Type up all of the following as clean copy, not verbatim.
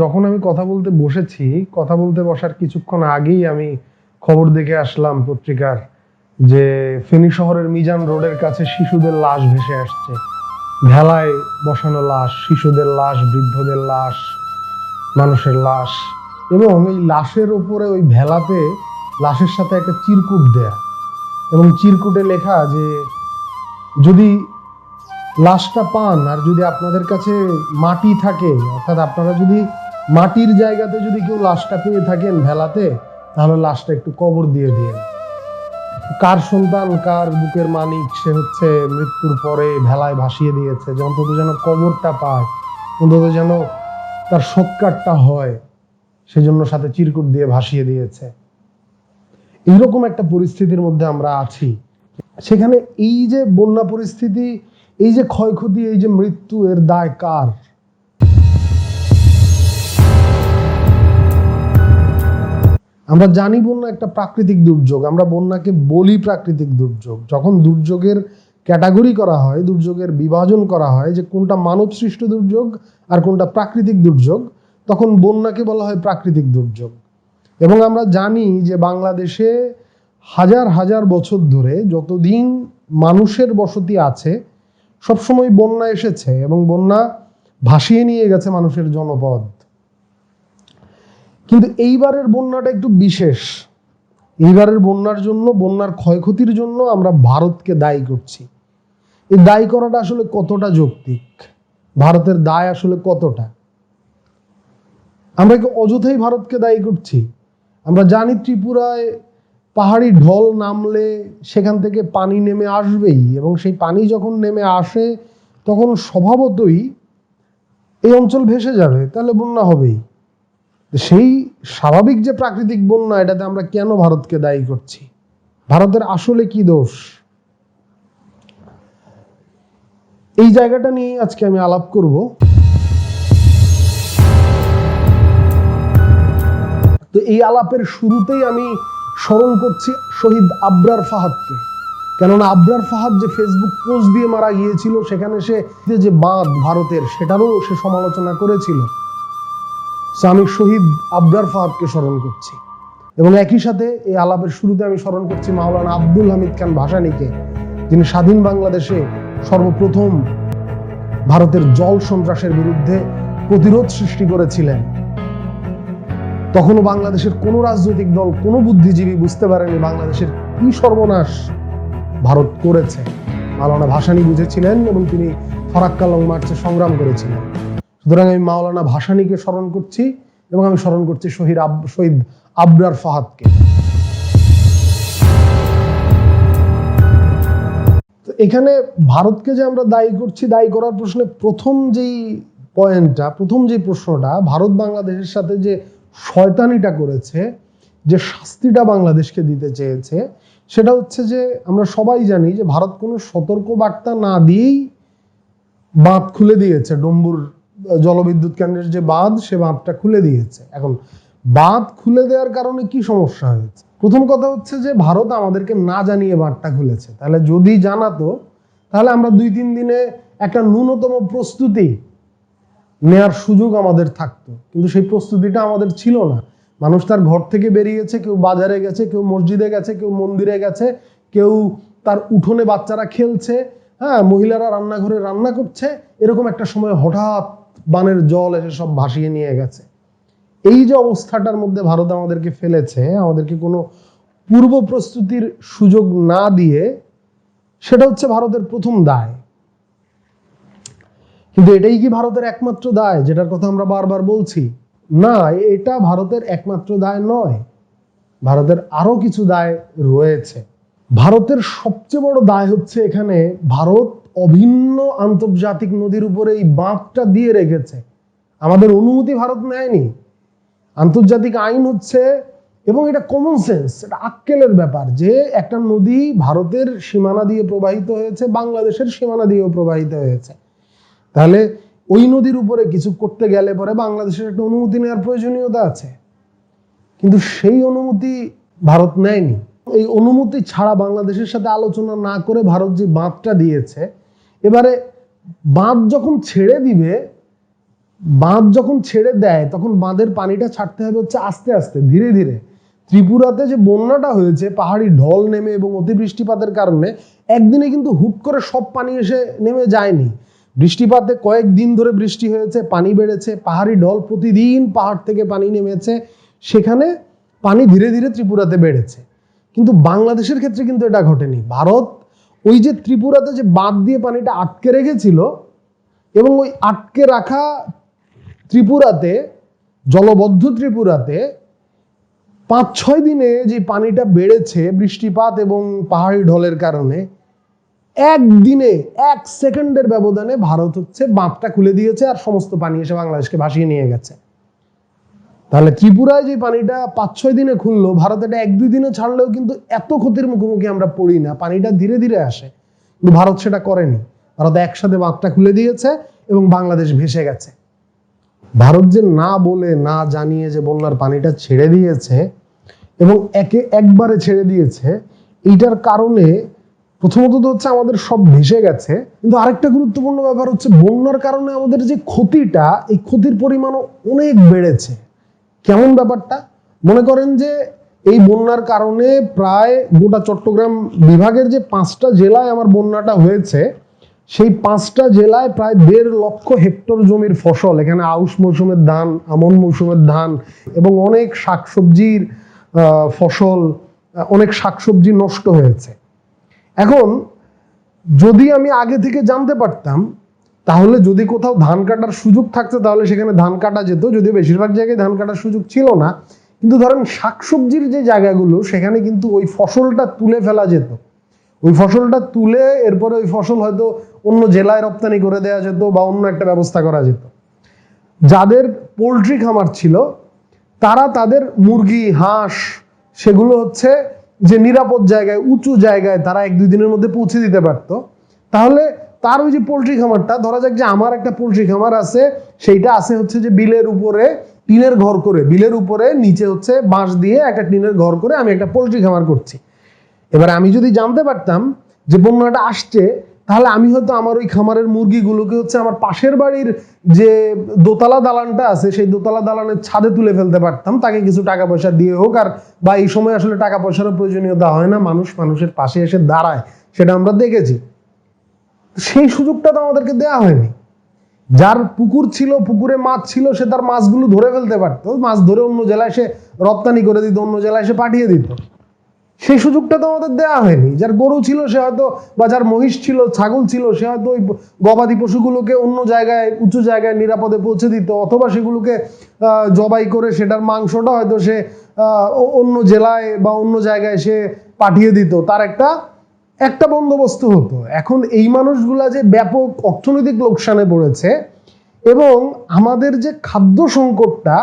যখন আমি কথা বলতে বসেছি, কথা বলতে বসার কিছুক্ষণ আগেই আমি খবর দেখে আসলাম পত্রিকার যে ফেনী শহরের মিজান রোডের কাছে শিশুদের লাশ ভেসে আসছে। ভেলায় বসানো লাশ, শিশুদের লাশ, বৃদ্ধদের লাশ, মানুষের লাশ, এবং এই লাশের উপরে ওই ভেলাতে লাশের সাথে একটা চিরকুট দেয়া, এবং চিরকুটে লেখা যে যদি লাশটা পান আর যদি আপনাদের কাছে মাটি থাকে, অর্থাৎ আপনারা যদি মাটির জায়গাতে যদি কেউ লাশটা পেয়ে থাকেন ভেলাতে, তাহলে লাশটা একটু কবর দিয়ে দিন। কার সন্তান, কার বুকের মানিক, সে হচ্ছে মৃত্যুর পরে ভেলায় ভাসিয়ে দিয়েছে, যে অন্তত যেন কবরটা পায়, অন্তত যেন তার সৎকারটা হয়, সেজন্য সাথে চিরকুট দিয়ে ভাসিয়ে দিয়েছে। এইরকম একটা পরিস্থিতির মধ্যে আমরা আছি। সেখানে এই যে বন্যা পরিস্থিতি, এই যে ক্ষয়ক্ষতি, এই যে মৃত্যু, এর দায় কার? আমরা জানি বন্যা একটা প্রাকৃতিক দুর্যোগ, আমরা বন্যাকে বলি প্রাকৃতিক দুর্যোগ। যখন দুর্যোগের ক্যাটাগরি করা হয়, দুর্যোগের বিভাজন করা হয় যে কোনটা মানব সৃষ্ট দুর্যোগ আর কোনটা প্রাকৃতিক দুর্যোগ, তখন বন্যাকে বলা হয় প্রাকৃতিক দুর্যোগ। এবং আমরা জানি যে বাংলাদেশে হাজার হাজার বছর ধরে যতদিন মানুষের বসতি আছে, সবসময় বন্যা এসেছে এবং বন্যা ভাসিয়ে নিয়ে গেছে মানুষের জনপদ। কিন্তু এইবারের বন্যাটা একটু বিশেষ। এইবারের বন্যার জন্য, বন্যার ক্ষয়ক্ষতির জন্য আমরা ভারতকে দায়ী করছি। এই দায়ী করাটা আসলে কতটা যৌক্তিক? ভারতের দায় আসলে কতটা? আমরা কি অযথাই ভারতকে দায়ী করছি? আমরা জানি ত্রিপুরায় পাহাড়ি ঢল নামলে সেখান থেকে পানি নেমে আসবেই, এবং সেই পানি যখন নেমে আসে তখন স্বভাবতই এই অঞ্চল ভেসে যাবে, তাহলে বন্যা হবেই। সেই স্বাভাবিক যে প্রাকৃতিক বন্যা, এটাতে আমরা কেন ভারতকে দায়ী করছি? ভারতের আসলে কি দোষ? এই জায়গাটা নিয়ে আজকে আমি আলাপ করব। তো এই আলাপের শুরুতেই আমি স্মরণ করছি শহীদ আবরার ফাহাদকে। কেননা আবরার ফাহাদ যে ফেসবুক পোস্ট দিয়ে মারা গিয়েছিল, সেখানে সে যে বাঁধ ভারতের, সেটারও সে সমালোচনা করেছিল। আমি শহীদ আবরার ফাহাদকে স্মরণ করছি, এবং একই সাথে এই আলাপের শুরুতে আমি স্মরণ করছি মাওলানা আব্দুল হামিদ খান ভাসানীকে, যিনি স্বাধীন বাংলাদেশে সর্বপ্রথম ভারতের জল সন্ত্রাসের বিরুদ্ধে প্রতিরোধ সৃষ্টি করেছিলেন। তখনও বাংলাদেশের কোনো রাজনৈতিক দল, কোনো বুদ্ধিজীবী বুঝতে পারেনি বাংলাদেশের কি সর্বনাশ ভারত করেছে। মাওলানা ভাসানী বুঝেছিলেন এবং তিনি ফরাক্কা লং মার্চে সংগ্রাম করেছিলেন। সুতরাং আমি মাওলানা ভাসানীকে স্মরণ করছি, এবং আমি স্মরণ করছি শহীদ আবরার ফাহাদকে। তো এখানে ভারতকে যে আমরা দায়ী করছি, দায়ী করার প্রশ্নে প্রথম যেই পয়েন্টটা, প্রথম যে প্রশ্নটা, ভারত বাংলাদেশের সাথে যে শয়তানিটা করেছে, যে শাস্তিটা বাংলাদেশকে দিতে চেয়েছে, সেটা হচ্ছে যে আমরা সবাই জানি যে ভারত কোনো সতর্ক বার্তা না দিয়েই বাঁধ খুলে দিয়েছে। ডম্বুর জলবিদ্যুৎ কেন্দ্রের যে বাঁধ, সে বাঁধটা খুলে দিয়েছে। এখন বাঁধ খুলে দেওয়ার কারণে কি সমস্যা হয়েছে? প্রথম কথা হচ্ছে যে ভারত আমাদেরকে না জানিয়ে বাঁধটা খুলেছে। তাহলে যদি জানাতো, তাহলে আমরা 2-3 দিনে একটা ন্যূনতম প্রস্তুতি নেয়ার সুযোগ আমাদের থাকতো, কিন্তু সেই প্রস্তুতিটা আমাদের ছিল না। মানুষ তার ঘর থেকে বেরিয়েছে, কেউ বাজারে গেছে, কেউ মসজিদে গেছে, কেউ মন্দিরে গেছে, কেউ তার উঠোনে বাচ্চারা খেলছে, মহিলারা রান্নাঘরে রান্না করছে। এরকম একটা সময় হঠাৎ বানের জল এসে সব ভাসিয়ে নিয়ে গেছে। এই যে অবস্থাটার মধ্যে ভারত আমাদেরকে ফেলেছে, আমাদেরকে কোনো পূর্ব প্রস্তুতির সুযোগ না দিয়ে, সেটা হচ্ছে ভারতের প্রথম দায়। কিন্তু এটাই কি ভারতের একমাত্র দায়, যেটার কথা আমরা বারবার বলছি? না, এটা ভারতের একমাত্র দায় নয়। ভারতের আরো কিছু দায় রয়েছে। ভারতের সবচেয়ে বড় দায় হচ্ছে, এখানে ভারত অভিন্ন আন্তর্জাতিক নদীর উপরে এই বাঁধটা দিয়ে রেখেছে। আমাদের অনুমতি ভারত নেয়নি। আন্তর্জাতিক আইন হচ্ছে, এবং এটা কমন সেন্স, এটা আক্কেলের ব্যাপার, যে একটা নদী ভারতের সীমানা দিয়ে প্রবাহিত হয়েছে, বাংলাদেশের সীমানা দিয়েও প্রবাহিত হয়েছে। তাহলে ওই নদীর উপরে কিছু করতে গেলে পরে বাংলাদেশের একটা অনুমতি নেওয়ার প্রয়োজনীয়তা আছে, কিন্তু সেই অনুমতি ভারত নেয়নি। এই অনুমতি ছাড়া বাংলাদেশের সাথে আলোচনা না করে ভারত যে বাঁধটা দিয়েছে, এবারে বাঁধ যখন ছেড়ে দিবে, বাঁধ যখন ছেড়ে দেয় তখন বাঁধের পানিটা ছাড়তে হবে হচ্ছে আস্তে আস্তে, ধীরে ধীরে। ত্রিপুরাতে যে বন্যাটা হয়েছে পাহাড়ি ঢল নেমে এবং অতিবৃষ্টিপাতের কারণে, একদিনে কিন্তু হুট করে সব পানি এসে নেমে যায়নি। বৃষ্টিপাতে কয়েকদিন ধরে বৃষ্টি হয়েছে, পানি বেড়েছে, পাহাড়ি ঢল প্রতিদিন পাহাড় থেকে পানি নেমেছে, সেখানে পানি ধীরে ধীরে ত্রিপুরাতে বেড়েছে। কিন্তু বাংলাদেশের ক্ষেত্রে কিন্তু এটা ঘটেনি। ভারত ওই যে ত্রিপুরাতে যে বাঁধ দিয়ে পানিটা আটকে রেখেছিল, এবং ওই আটকে রাখা ত্রিপুরাতে, জলবদ্ধ ত্রিপুরাতে 5-6 দিনে যে পানিটা বেড়েছে বৃষ্টিপাত এবং পাহাড়ি ঢলের কারণে, একদিনে 1 সেকেন্ডের ব্যবধানে ভারত হচ্ছে বাঁধটা খুলে দিয়েছে আর সমস্ত পানি এসে বাংলাদেশকে ভাসিয়ে নিয়ে গেছে। তাহলে ত্রিপুরায় যে পানিটা 5-6 দিনে খুললো, ভারত এটা 1-2 দিনে ছাড়লেও কিন্তু এত ক্ষতির মুখোমুখি আমরা পড়ি না, পানিটা ধীরে ধীরে আসে। কিন্তু ভারত সেটা করেনি, ভারত একসাথে বাঁধটা খুলে দিয়েছে এবং বাংলাদেশ ভেসে গেছে। ভারত যে না বলে না জানিয়ে যে বন্যার পানিটা ছেড়ে দিয়েছে এবং একবারে ছেড়ে দিয়েছে, এইটার কারণে প্রথমত তো হচ্ছে আমাদের সব ভেসে গেছে, কিন্তু আরেকটা গুরুত্বপূর্ণ ব্যাপার হচ্ছে বন্যার কারণে আমাদের যে ক্ষতিটা, এই ক্ষতির পরিমাণও অনেক বেড়েছে। কেমন ব্যাপারটা? মনে করেন যে এই বন্যার কারণে প্রায় গোটা চট্টগ্রাম বিভাগের যে 5টা জেলায় আমার বন্যাটা হয়েছে, সেই 5টা জেলায় প্রায় 1.5 লক্ষ হেক্টর জমির ফসল, এখানে আউশ মৌসুমের ধান, আমন মৌসুমের ধান এবং অনেক শাকসবজির ফসল, অনেক শাকসবজি নষ্ট হয়েছে। এখন যদি আমি আগে থেকে জানতে পারতাম, তাহলে যদি কোথাও ধান কাটার সুযোগ থাকতো তাহলে সেখানে ধান কাটা যেত, যদিও বেশিরভাগ জায়গায় ধান কাটার সুযোগ ছিল না। কিন্তু ধরেন শাকসবজির যে জায়গাগুলো, সেখানে কিন্তু ওই ফসলটা তুলে ফেলা যেত। ওই ফসলটা তুলে এরপরে ওই ফসল হয়তো অন্য জেলায় রপ্তানি করে দেওয়া যেত বা অন্য একটা ব্যবস্থা করা যেত। যাদের পোলট্রি খামার ছিল তারা তাদের মুরগি, হাঁস, সেগুলো হচ্ছে যে নিরাপদ জায়গায়, উঁচু জায়গায় তারা 1-2 দিনের মধ্যে পৌঁছে দিতে পারতো। তাহলে তার ওই যে পোলট্রি খামারটা, ধরা যাক যে আমার একটা পোলট্রি খামার আছে, সেইটা আছে হচ্ছে যে বিলের উপরে টিনের ঘর করে, বিলের উপরে নিচে হচ্ছে বাঁশ দিয়ে একটা টিনের ঘর করে আমি একটা পোলট্রি খামার করছি। এবার আমি যদি জানতে পারতাম যে বন্যাটা আসছে, তাহলে আমি হয়তো আমার ওই খামারের মুরগিগুলোকে হচ্ছে আমার পাশের বাড়ির যে দোতলা দালানটা আছে, সেই দোতলা দালানের ছাদে তুলে ফেলতে পারতাম, তাকে কিছু টাকা পয়সা দিয়ে হোক। আর বা এই সময় আসলে টাকা পয়সারও প্রয়োজনীয়তা হয় না, মানুষ মানুষের পাশে এসে দাঁড়ায়, সেটা আমরা দেখেছি। সেই সুযোগটা তো আমাদেরকে দেওয়া হয়নি। যার পুকুর ছিল, পুকুরে মাছ ছিল, সে তার মাছগুলো ধরে ফেলতে পারতো, মাছ ধরে অন্য জেলায় সে রপ্তানি করে দিত, অন্য জেলায় সে পাঠিয়ে দিত। সেই সুযোগটা তো আমাদের দেওয়া হয়নি। যার গরু ছিল সে হয়তো, বা যার মহিষ ছিল, ছাগল ছিল, সে হয়তো ওই গবাদি পশুগুলোকে অন্য জায়গায়, উঁচু জায়গায় নিরাপদে পৌঁছে দিত, অথবা সেগুলোকে জবাই করে সেটার মাংসটা হয়তো সে অন্য জেলায় বা অন্য জায়গায় সে পাঠিয়ে দিত, তার একটা বন্দোবস্ত হতো। এখন এই মানুষগুলা যে ব্যাপক অর্থনৈতিক লোকসানে পড়েছে, এবং আমাদের যে খাদ্য সংকটটা,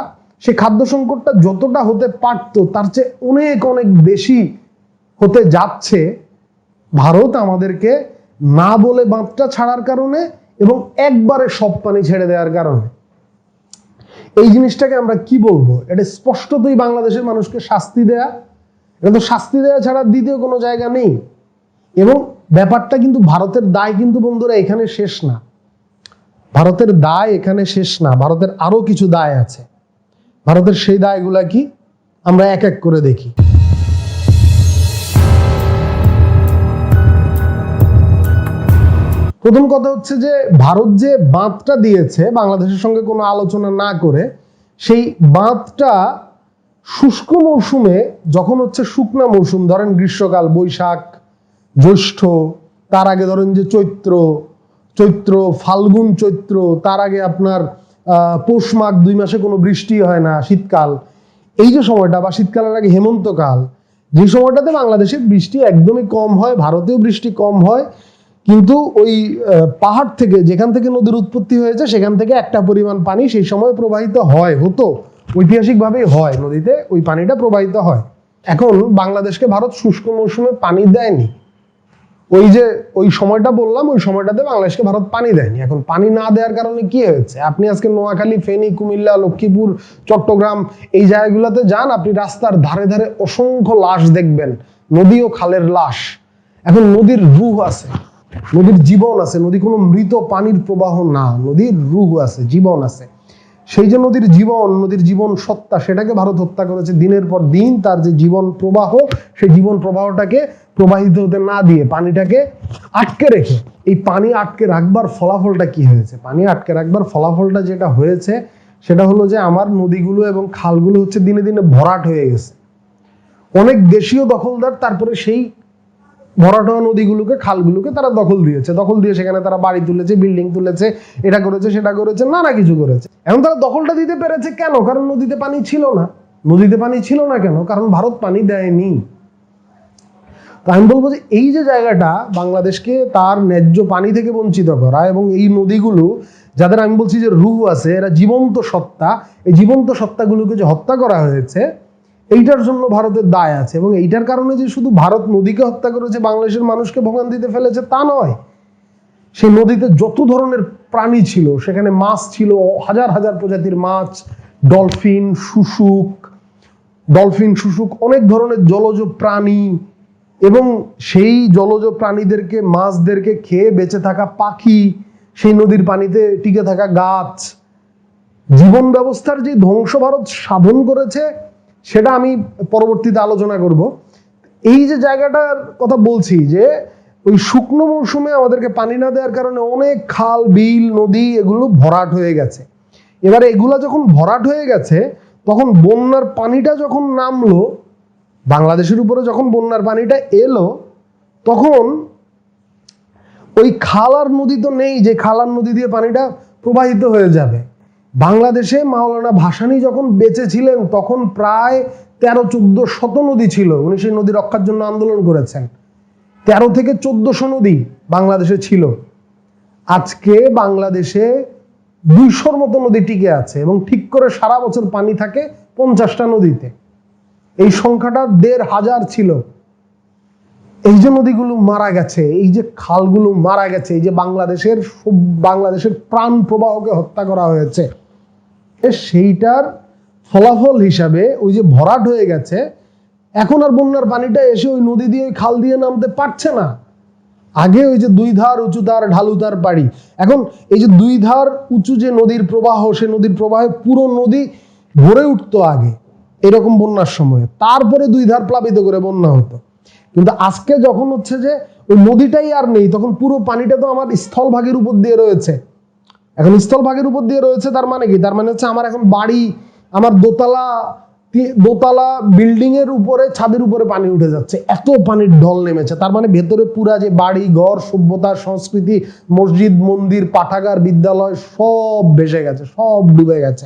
সেই খাদ্য সংকটটা যতটা হতে পারতো তার চেয়ে অনেক অনেক বেশি হতে যাচ্ছে, ভারত আমাদেরকে না বলে বাঁধটা ছাড়ার কারণে এবং একবারে সব পানি ছেড়ে দেওয়ার কারণে। এই জিনিসটাকে আমরা কি বলবো? এটা স্পষ্টতই বাংলাদেশের মানুষকে শাস্তি দেয়া। এটা তো শাস্তি দেওয়া ছাড়া দ্বিতীয় কোনো জায়গা নেই। এবং ব্যাপারটা কিন্তু ভারতের দায় কিন্তু বন্ধুরা এখানে শেষ না। ভারতের দায় এখানে শেষ না, ভারতের আরো কিছু দায় আছে। ভারতের সেই দায়গুলা কি আমরা এক এক করে দেখি। প্রথম কথা হচ্ছে যে ভারত যে বাঁধটা দিয়েছে বাংলাদেশের সঙ্গে কোনো আলোচনা না করে, সেই বাঁধটা শুষ্ক মৌসুমে, যখন হচ্ছে শুকনা মৌসুম, ধরেন গ্রীষ্মকাল, বৈশাখ, জ্যৈষ্ঠ, তার আগে ধরেন যে চৈত্র, ফাল্গুন, চৈত্র, তার আগে আপনার পৌষ মাঘ, 2 মাসে কোনো বৃষ্টি হয় না, শীতকাল, এই যে সময়টা, বা শীতকালের আগে হেমন্তকাল, যে সময়টাতে বাংলাদেশে বৃষ্টি একদমই কম হয়, ভারতেও বৃষ্টি কম হয়, কিন্তু ওই পাহাড় থেকে, যেখান থেকে নদীর উৎপত্তি হয়েছে, সেখান থেকে একটা পরিমাণ পানি সেই সময় প্রবাহিত হতো, ঐতিহাসিকভাবেই হয়, নদীতে ওই পানিটা প্রবাহিত হয়। এখন বাংলাদেশকে ভারত শুষ্ক মৌসুমে পানি দেয়নি। ওই সময়টা বললাম, ওই সময়টাতে বাংলাদেশকে ভারত পানি দেয়নি। এখন পানি না দেওয়ার কারণে কি হয়েছে? আপনি আজকে নোয়াখালী, ফেনী, কুমিল্লা, লক্ষ্মীপুর, চট্টগ্রাম, এই জায়গাগুলোতে যান, আপনি রাস্তার ধারে ধারে অসংখ্য লাশ দেখবেন, নদী ও খালের লাশ। এখন নদীর রূহ আছে, নদীর জীবন আছে, নদী কোনো মৃত পানির প্রবাহ না, নদীর রূহ আছে, জীবন আছে। সেই যে নদীর জীবন সত্তা, সেটাকে ভারত হত্যা করেছে দিনের পর দিন। তার যে জীবন প্রবাহ, সেই জীবন প্রবাহটাকে প্রবাহিত হতে না দিয়ে পানিটাকে আটকে রেখে, এই পানি আটকে রাখবার ফলাফলটা কি হয়েছে? পানি আটকে রাখবার ফলাফলটা যেটা হয়েছে সেটা হলো যে আমার নদীগুলো এবং খালগুলো হচ্ছে দিনে দিনে ভরাট হয়ে গেছে। অনেক দেশীয় দখলদার তারপরে সেই ভরাট হওয়া নদীগুলোকে, খালগুলোকে তারা দখল দিয়েছে। দখল দিয়ে সেখানে তারা বাড়ি তুলেছে, বিল্ডিং তুলেছে, এটা করেছে, সেটা করেছে, নানা কিছু করেছে। এখন তারা দখলটা দিতে পেরেছে কেন? কারণ নদীতে পানি ছিল না। নদীতে পানি ছিল না কেন? কারণ ভারত পানি দেয়নি। তো আমি বলবো যে এই যে জায়গাটা, বাংলাদেশকে তার ন্যায্য পানি থেকে বঞ্চিত করা, এবং এই নদীগুলো যাদের আমি বলছি যে রুহ আছে, এরা জীবন্ত সত্তা, এই জীবন্ত সত্তাগুলোকে যে হত্যা করা হয়েছে, এইটার জন্য ভারতের দায় আছে। এবং এইটার কারণে যে শুধু ভারত নদীকে হত্যা করেছে, বাংলাদেশের মানুষকে ভোগান্তিতে ফেলেছে তা নয়। সেই নদীতে যত ধরনের প্রাণী ছিল, সেখানে মাছ ছিল, হাজার হাজার প্রজাতির মাছ, ডলফিন, শুশুক, অনেক ধরনের জলজ প্রাণী, এবং সেই জলজ প্রাণীদেরকে, মাছদেরকে খেয়ে বেঁচে থাকা পাখি, সেই নদীর পানিতে টিকে থাকা গাছ, জীবন ব্যবস্থার যে ধ্বংস ভারত সাধন করেছে, সেটা আমি পরবর্তীতে আলোচনা করব। এই যে জায়গাটার কথা বলছি, যে ওই শুকনো মৌসুমে আমাদেরকে পানি না দেওয়ার কারণে অনেক খাল, বিল, নদী এগুলো ভরাট হয়ে গেছে। এবারে এগুলা যখন ভরাট হয়ে গেছে, তখন বন্যার পানিটা যখন নামলো বাংলাদেশের উপরে, যখন বন্যার পানিটা এলো, তখন ওই খাল আর নদী তো নেই যে খাল আর নদী দিয়ে পানিটা প্রবাহিত হয়ে যাবে। বাংলাদেশে মাওলানা ভাসানী যখন বেঁচে ছিলেন, তখন প্রায় 1300-1400 নদী ছিল। উনি সেই নদী রক্ষার জন্য আন্দোলন করেছেন। 13 থেকে 1400 নদী বাংলাদেশে ছিল। আজকে বাংলাদেশে 200-র মতো নদী টিকে আছে, এবং ঠিক করে সারা বছর পানি থাকে 50টা নদীতে। এই সংখ্যাটা 1500 ছিল। এই যে নদীগুলো মারা গেছে, এই যে খালগুলো মারা গেছে, এই যে বাংলাদেশের প্রাণ প্রবাহকে হত্যা করা হয়েছে, সেইটার ফলাফল হিসাবে ওই যে ভরাট হয়ে গেছে, এখন আর বন্যার পানিটা এসে ওই নদী দিয়ে, ওই খাল দিয়ে নামতে পারছে না। আগে ওই যে 2 ধার উঁচু তার, ঢালু তার পাড়ি, এখন এই যে 2 ধার উঁচু যে নদীর প্রবাহ, সে নদীর প্রবাহে পুরো নদী ভরে উঠতো আগে এরকম বন্যার সময়, তারপরে 2 ধার প্লাবিত করে বন্যা হতো। কিন্তু আজকে যখন হচ্ছে যে ওই নদীটাই আর নেই, তখন পুরো পানিটা তো আমার স্থলভাগের উপর দিয়ে রয়েছে। এখন স্থলভাগের উপর দিয়ে রয়েছে, তার মানে কি? তার মানে হচ্ছে আমার এখন বাড়ি, আমার দোতলা বিল্ডিং এর উপরে, ছাদের উপরে পানি উঠে যাচ্ছে, এত পানির ঢল নেমেছে। তার মানে ভেতরে পুরা যে বাড়ি ঘর, সভ্যতা, সংস্কৃতি, মসজিদ, মন্দির, পাঠাগার, বিদ্যালয় সব ভেসে গেছে, সব ডুবে গেছে।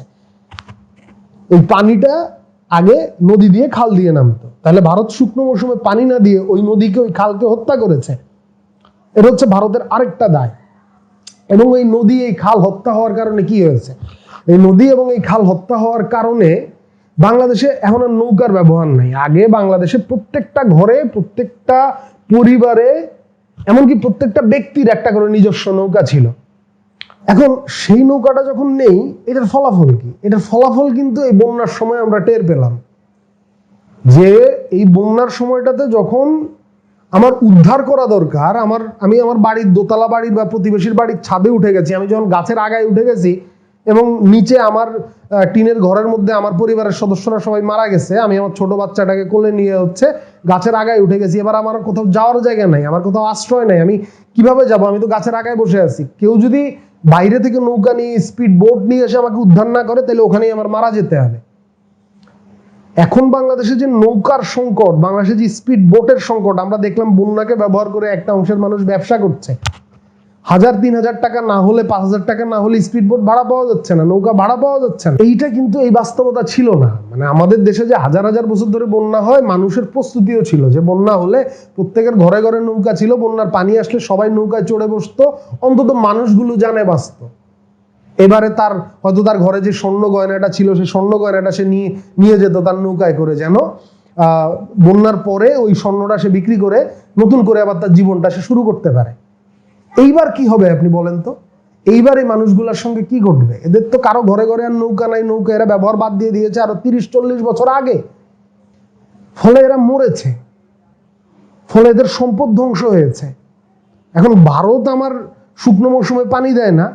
ওই পানিটা আগে নদী দিয়ে, খাল দিয়ে নামতো। তাহলে ভারত শুকনো মৌসুমে পানি না দিয়ে ওই নদীকে, ওই খালকে হত্যা করেছে। এটা হচ্ছে ভারতের আরেকটা দায়। এবং এই নদী, এই খাল হত্যা হওয়ার কারণে কি হয়েছে? এই নদী এবং এই খাল হত্যা হওয়ার কারণে বাংলাদেশে এখন আর নৌকার ব্যবহার নাই। আগে বাংলাদেশে প্রত্যেকটা ঘরে, প্রত্যেকটা পরিবারে, এমনকি প্রত্যেকটা ব্যক্তির একটা করে নিজস্ব নৌকা ছিল। এখন সেই নৌকাটা যখন নেই, এটার ফলাফল কি? এটার ফলাফল কিন্তু এই বন্যার সময় আমরা টের পেলাম, যে এই বন্যার সময়টাতে যখন আমার উদ্ধার করা দরকার, আমি আমার বাড়ির, দোতলা বাড়ির বা প্রতিবেশীর বাড়ির ছাদে উঠে গেছি, আমি যখন গাছের আগায় উঠে গেছি, এবং নিচে আমার টিনের ঘরের মধ্যে আমার পরিবারের সদস্যরা সবাই মারা গেছে, আমি আমার ছোট বাচ্চাটাকে কোলে নিয়ে হচ্ছে গাছের আগায় উঠে গেছি। এবার আমার কোথাও যাওয়ার জায়গা নাই, আমার কোথাও আশ্রয় নাই, আমি কিভাবে যাব? আমি তো গাছের আগায় বসে আছি। কেউ যদি বাইরে থেকে নৌকা নিয়ে, স্পিড বোট নিয়ে এসে আমাকে উদ্ধার না করে, তাহলে ওখানেই আমার মারা যেতে হবে। এখন বাংলাদেশে যে নৌকার সংকট, বাংলাদেশে যে স্পিড বোটের সংকট, আমরা দেখলাম বন্যাকে ব্যবহার করে একটা অংশের মানুষ ব্যবসা করছে। 1000-3000 টাকা না হলে, 5000 টাকা না হলে স্পিড বোট ভাড়া পাওয়া যাচ্ছে না, নৌকা ভাড়া পাওয়া যাচ্ছে না। এইটা কিন্তু এই বাস্তবতা ছিল না। মানে আমাদের দেশে যে হাজার হাজার বছর ধরে বন্যা হয়, মানুষের প্রস্তুতিও ছিল যে বন্যা হলে প্রত্যেকের ঘরে ঘরে নৌকা ছিল, বন্যার পানি আসলে সবাই নৌকায় চড়ে বসতো, অন্তত মানুষগুলো জানে বাঁচত। এবারে হয়তো তার ঘরে যে স্বর্ণ গয়নাটা ছিল, সেই স্বর্ণ গয়নাটা সে নিয়ে যেত তার নৌকায় করে, যেন বন্যার পরে ওই স্বর্ণটা সে বিক্রি করে নতুন করে আবার তার জীবনটা সে শুরু করতে পারে। এইবার কি হবে আপনি বলেন তো? এইবার এই মানুষগুলোর সঙ্গে কি ঘটবে? এদের তো কারো ঘরে ঘরে আর নৌকা নাই, নৌকা এরা ব্যবহার বাদ দিয়ে দিয়েছে আরো 30-40 বছর আগে। ফলে এরা মরেছে, ফলে এদের সম্পদ ধ্বংস হয়েছে। এখন ভারত আমার শুকনো মৌসুমে পানি দেয় না,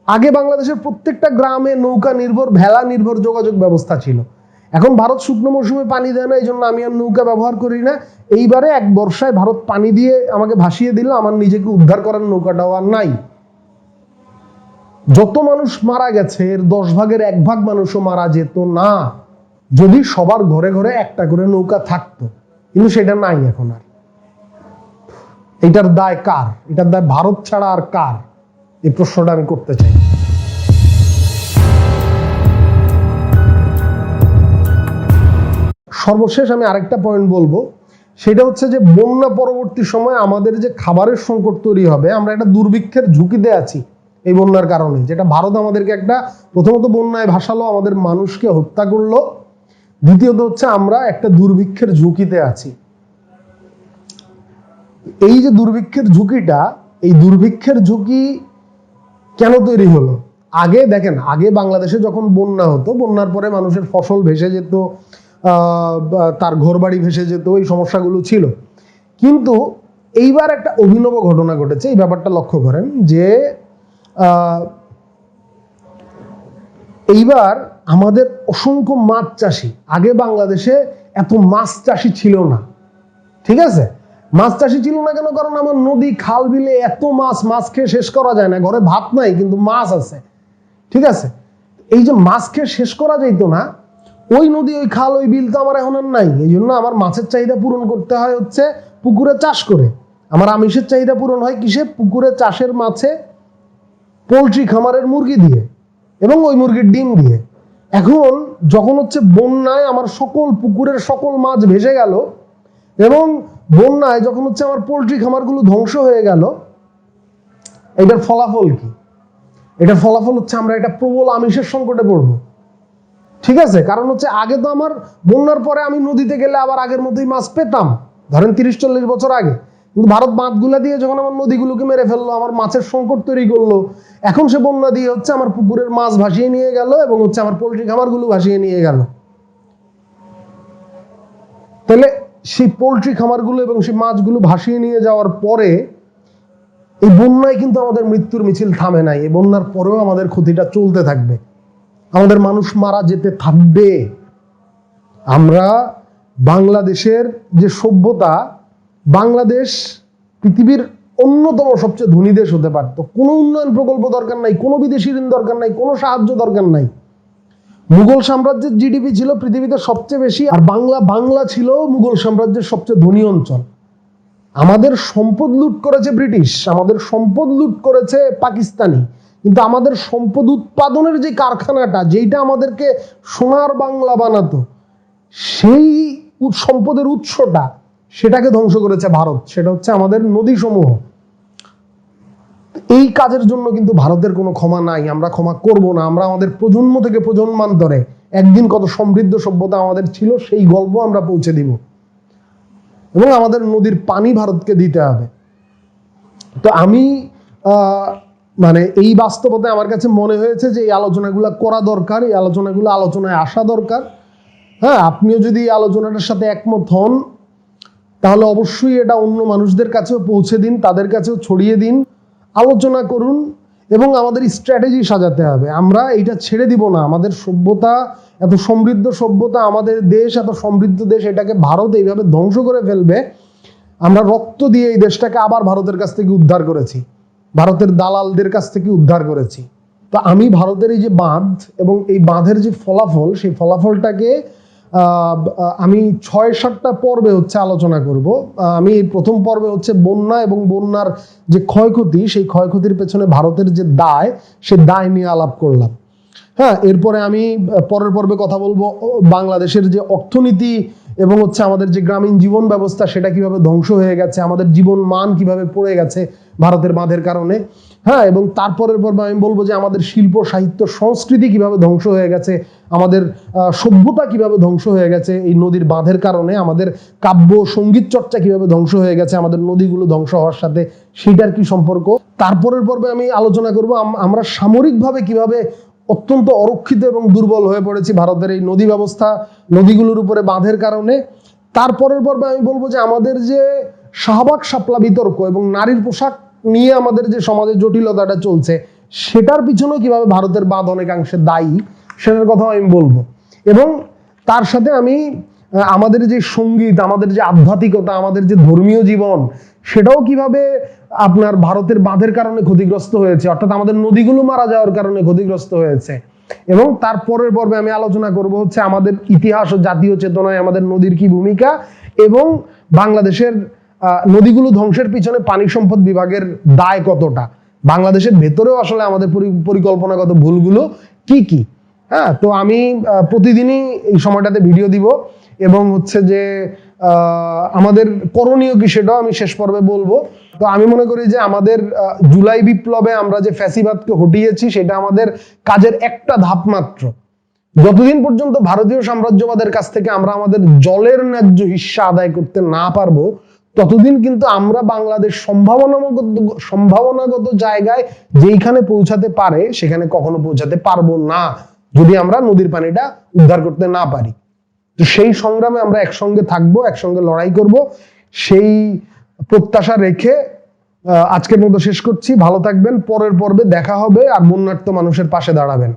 আগে বাংলাদেশের প্রত্যেকটা গ্রামে নৌকা নির্ভর, ভেলা নির্ভর যোগাযোগ ব্যবস্থা ছিল। এখন ভারত শুকনো মৌসুমে পানি দেয় না, এই জন্য আমি আর নৌকা ব্যবহার করি না। এইবারে এক বর্ষায় ভারত পানি দিয়ে আমাকে ভাসিয়ে দিল, আমার নিজেকে উদ্ধার করার নৌকাটাও আর নাই। যত মানুষ মারা গেছে এর 10 ভাগের 1 ভাগ মানুষও মারা যেত না যদি সবার ঘরে ঘরে একটা করে নৌকা থাকতো, কিন্তু সেটা নাই এখন আর। এটার দায় কার? এটার দায় ভারত ছাড়া আর কার? এই প্রশ্নটা আমি করতে চাই। সর্বশেষ আমি আরেকটা পয়েন্ট বলবো, সেটা হচ্ছে যে বন্যা পরবর্তী সময় আমাদের যে খাবারের সংকট তৈরি হবে, আমরা একটা দুর্ভিক্ষের ঝুঁকিতে আছি এই বন্যার কারণে। যেটা ভারত আমাদেরকে একটা, প্রথমত বন্যায় ভাসালো, আমাদের মানুষকে হত্যা করলো, দ্বিতীয়ত হচ্ছে আমরা একটা দুর্ভিক্ষের ঝুঁকিতে আছি। এই যে দুর্ভিক্ষের ঝুঁকিটা, এই দুর্ভিক্ষের ঝুঁকি কেন তৈরি হলো? আগে দেখেন, আগে বাংলাদেশে যখন বন্যা হতো, বন্যার পরে মানুষের ফসল ভেসে যেত, তার ঘরবাড়ি ভেসে যেত, এই সমস্যাগুলো ছিল। কিন্তু এইবার একটা অভিনব ঘটনা ঘটেছে, এই ব্যাপারটা লক্ষ্য করেন যে এইবার আমাদের অসংখ্য মাছ চাষি, আগে বাংলাদেশে এত মাছ চাষি ছিল না, ঠিক আছে? মাছ চাষি ছিল না কেন? কারণ আমার নদী খাল বিলে এত মাছ, মাছ খেয়ে শেষ করা যায় না। ঘরে ভাত নাই কিন্তু মাছ আছে, ঠিক আছে? এই যে মাছ খেয়ে শেষ করা যাইতো না, ওই নদী, ওই খাল, ওই বিল তো আমার এখন আর নাই। এই জন্য আমার মাছের চাহিদা পূরণ করতে হয় হচ্ছে পুকুরে চাষ করে। আমার আমিষের চাহিদা পূরণ হয় কিসে? পুকুরে চাষের মাছে, পোলট্রি খামারের মুরগি দিয়ে এবং ওই মুরগির ডিম দিয়ে। এখন যখন হচ্ছে বন্যায় আমার সকল পুকুরের সকল মাছ ভেসে গেল এবং বন্যায় যখন হচ্ছে আমার পোলট্রি খামারগুলো ধ্বংস হয়ে গেল, এটার ফলাফল কি? এটার ফলাফল হচ্ছে আমরা একটা প্রবল আমিষের সংকটে পড়বো, ঠিক আছে? কারণ হচ্ছে আগে তো আমার বন্যার পরে আমি নদীতে গেলে আবার আগের মতোই মাছ পেতাম, ধরেন 30-40 বছর আগে। কিন্তু ভারত বাঁধগুলা দিয়ে যখন আমার নদীগুলোকে মেরে ফেললো, আমার মাছের সংকট তৈরি করলো, এখন সে বন্যা দিয়ে হচ্ছে আমার পুকুরের মাছ ভাসিয়ে নিয়ে গেল এবং হচ্ছে আমার পোলট্রি খামারগুলো ভাসিয়ে নিয়ে গেল। তাহলে সেই পোলট্রি খামারগুলো এবং সেই মাছগুলো ভাসিয়ে নিয়ে যাওয়ার পরে এই বন্যায় কিন্তু আমাদের মৃত্যুর মিছিল থামে নাই। এই বন্যার পরেও আমাদের ক্ষতিটা চলতে থাকবে, আমাদের মানুষ মারা যেতে থাকবে। আমরা বাংলাদেশের যে সভ্যতা, বাংলাদেশ পৃথিবীর অন্যতম সবচেয়ে ধনী দেশ হতে পারতো। কোনো উন্নয়ন প্রকল্প দরকার নাই, কোনো বিদেশি ঋণ দরকার নাই, কোনো সাহায্য দরকার নাই। মুঘল সাম্রাজ্যের জিডিপি ছিল পৃথিবীতে সবচেয়ে বেশি, আর বাংলা ছিল মুঘল সাম্রাজ্যের সবচেয়ে ধনী অঞ্চল। আমাদের সম্পদ লুট করেছে ব্রিটিশ, আমাদের সম্পদ লুট করেছে পাকিস্তানি, কিন্তু আমাদের সম্পদ উৎপাদনের যে কারখানাটা, যেইটা আমাদেরকে সোনার বাংলা বানাতো, সেই সম্পদের উৎসটা, সেটাকে ধ্বংস করেছে ভারত। সেটা হচ্ছে আমাদের নদী সমূহ। এই কাজের জন্য কিন্তু ভারতের কোনো ক্ষমা নাই, আমরা ক্ষমা করব না। আমরা আমাদের প্রজন্ম থেকে প্রজন্মান্তরে একদিন কত সমৃদ্ধ সভ্যতা আমাদের ছিল, সেই গল্প আমরা পৌঁছে দিব এবং আমাদের নদীর পানি ভারতকে দিতে হবে। তো আমি মানে এই বাস্তবতায় আমার কাছে মনে হয়েছে যে এই আলোচনাগুলো করা দরকার, এই আলোচনাগুলো আলোচনায় আসা দরকার। হ্যাঁ, আপনিও যদি এই আলোচনাটার সাথে একমত হন তাহলে অবশ্যই এটা অন্য মানুষদের কাছেও পৌঁছে দিন, তাদের কাছেও ছড়িয়ে দিন, আলোচনা করুন এবং আমাদের স্ট্র্যাটেজি সাজাতে হবে। আমরা এইটা ছেড়ে দিব না। আমাদের সভ্যতা, এত সমৃদ্ধ সভ্যতা, আমাদের দেশ এত সমৃদ্ধ দেশ, এটাকে ভারত এইভাবে ধ্বংস করে ফেলবে। আমরা রক্ত দিয়ে এই দেশটাকে আবার ভারতের কাছ থেকে উদ্ধার করেছি, ভারতের দালালদের কাছ থেকে উদ্ধার করেছি। তো আমি ভারতের এই যে বাঁধ এবং এই বাঁধের যে ফলাফল, সেই ফলাফলটাকে আমি 6-7টা পর্বে হচ্ছে আলোচনা করব। আমি প্রথম পর্বে হচ্ছে বন্যা এবং বন্যার যে ক্ষয়ক্ষতি, সেই ক্ষয়ক্ষতির পেছনে ভারতের যে দায়, সে দায় নিয়ে আলাপ করলাম। হ্যাঁ, এরপরে আমি পরের পর্বে কথা বলবো বাংলাদেশের যে অর্থনীতি এবং হচ্ছে আমাদের যে গ্রামীণ জীবন ব্যবস্থা, সেটা কিভাবে ধ্বংস হয়ে গেছে, আমাদের জীবন মান কিভাবে পড়ে গেছে ভারতের বাঁধের কারণে। হ্যাঁ, এবং তারপরের পর্বে আমি বলবো যে আমাদের শিল্প, সাহিত্য, সংস্কৃতি কিভাবে ধ্বংস হয়ে গেছে, আমাদের সভ্যতা কিভাবে ধ্বংস হয়ে গেছে এই নদীর বাঁধের কারণে, আমাদের কাব্য সঙ্গীত চর্চা কিভাবে ধ্বংস হয়ে গেছে আমাদের নদীগুলো ধ্বংস হওয়ার সাথে, সেটার কি সম্পর্ক। তারপরের পর্বে আমি আলোচনা করব আমরা সামরিকভাবে কিভাবে অত্যন্ত অরক্ষিত এবং দুর্বল হয়ে পড়েছি ভারতের এই নদী ব্যবস্থা, নদীগুলোর উপরে বাঁধের কারণে। তারপরের পর্বে আমি বলবো যে আমাদের যে শাহবাগ শাপলা বিতর্ক এবং নারীর পোশাক নিয়ে আমাদের যে সমাজের জটিলতাটা চলছে, সেটার পিছনেও কিভাবে ভারতের বাদ অনেকাংশে দায়ী সেটার কথাও আমি বলবো। এবং তার সাথে আমি আমাদের যে সঙ্গীত, আমাদের যে আধ্যাত্মিকতা, আমাদের যে ধর্মীয় জীবন, সেটাও কিভাবে আপনার ভারতের বাঁধের কারণে ক্ষতিগ্রস্ত হয়েছে, অর্থাৎ আমাদের নদীগুলো মারা যাওয়ার কারণে ক্ষতিগ্রস্ত হয়েছে। এবং তার পরের পর্বে আমি আলোচনা করব হচ্ছে আমাদের ইতিহাস ও জাতীয় চেতনায় আমাদের নদীর কি ভূমিকা, এবং বাংলাদেশের নদীগুলো ধ্বংসের পিছনে পানি সম্পদ বিভাগের দায় কতটা, বাংলাদেশের ভেতরেও আসলে আমাদের পরিকল্পনাগত ভুলগুলো কি কি। হ্যাঁ, তো আমি প্রতিদিনই এই সময়টাতে ভিডিও দিব, এবং হচ্ছে যে আমাদের করণীয় কি সেটাও আমি শেষ পর্বে বলবো। তো আমি মনে করি যে আমাদের জুলাই বিপ্লবে আমরা যে ফ্যাসিবাদকে হটিয়েছি সেটা আমাদের কাজের একটা ধাপ মাত্র। যতদিন পর্যন্ত ভারতীয় সাম্রাজ্যবাদের কাছ থেকে আমরা আমাদের জলের ন্যায্য হিস্সা আদায় করতে না পারবো, ততদিন কিন্তু আমরা বাংলাদেশ সম্ভাবনাগত জায়গায় যেইখানে পৌঁছাতে পারে সেখানে কখনো পৌঁছাতে পারবো না, যদি আমরা নদীর পানিটা উদ্ধার করতে না পারি। তো সেই সংগ্রামে আমরা একসঙ্গে থাকবো, একসঙ্গে লড়াই করব, সেই প্রত্যাশা রেখে আজকের মতো শেষ করছি। ভালো থাকবেন, পরের পর্বে দেখা হবে, আর বন্যার্ত মানুষের পাশে দাঁড়াবেন।